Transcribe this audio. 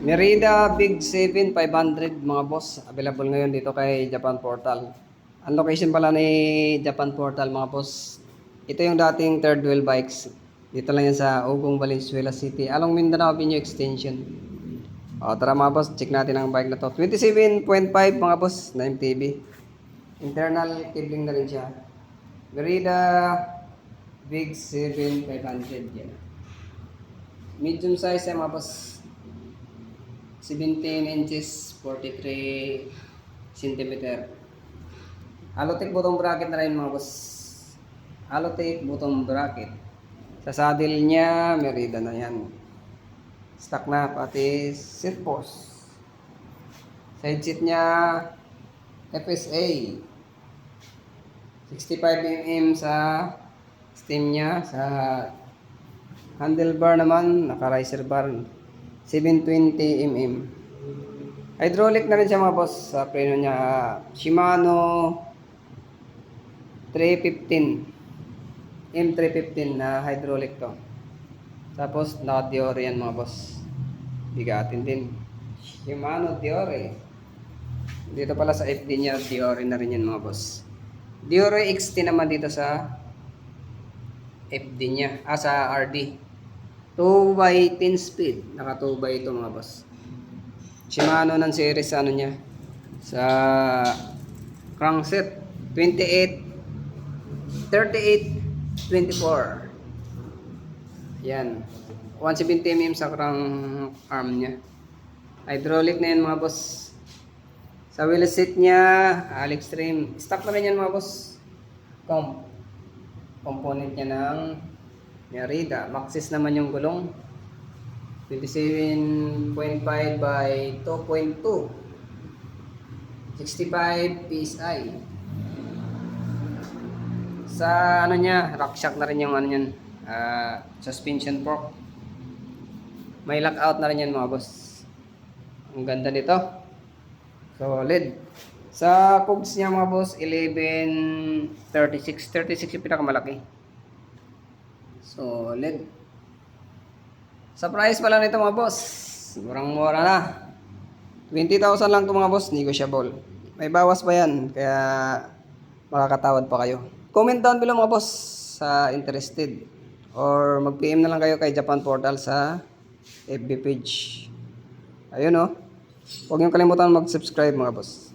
Merida Big 7 500 mga boss. Available ngayon dito kay Japan Portal. Ang location pala ni Japan Portal mga boss. Ito yung dating third wheel bikes. Dito lang yan sa Ugong, Valenzuela City. Along Mindanao Avenue Extension. O tara mga boss, check natin ang bike na to. 27.5 mga boss na MTB. Internal cabling na rin siya. Merida Big 7 500 yan. Medium size yan mga boss. 17 inches, 43 centimeter. Alotech bottom bracket na rin mga boss. Alotech bottom bracket. Sa saddle niya, Merida na yan. Stock na pati seat post. Side seat niya, FSA. 65mm sa stem niya. Sa handlebar naman, naka-riser bar. 720mm. Hydraulic na rin siya mga boss. Sa preno niya, Shimano 315 M315 na hydraulic to. Tapos naka-Diore yan mga boss. Bigatin din. Shimano Diore. Dito pala sa FD niya, Diore na rin yan mga boss. Diore XT naman dito sa FD niya. Sa RD. 2x10 speed. Naka 2x ito mga boss. Shimano ng series sa ano niya. Sa crankset 28 38 24. Yan. 170mm sa crank arm niya. Hydraulic na yan mga boss. Sa wheel set niya, Alex trim. Stock na rin yan mga boss. Component niya ng Merida. Maxxis naman yung gulong. 27.5 by 2.2. 65 PSI. Sa ano niya, rock shock na rin yung ano niyan. Suspension fork. May lockout na rin yan mga boss. Ang ganda nito. Solid. Sa cogs niya mga boss, 1136. 36 yung pinakamalaki. Solid. Sa price pala nito mga boss, murang-mura na. 20,000 lang ito mga boss, negotiable. May bawas pa yan, kaya makakatawad pa kayo. Comment down below mga boss sa interested. Or mag-PM na lang kayo kay Japan Portal sa FB page. Ayun o. Huwag niyong kalimutan mag-subscribe mga boss.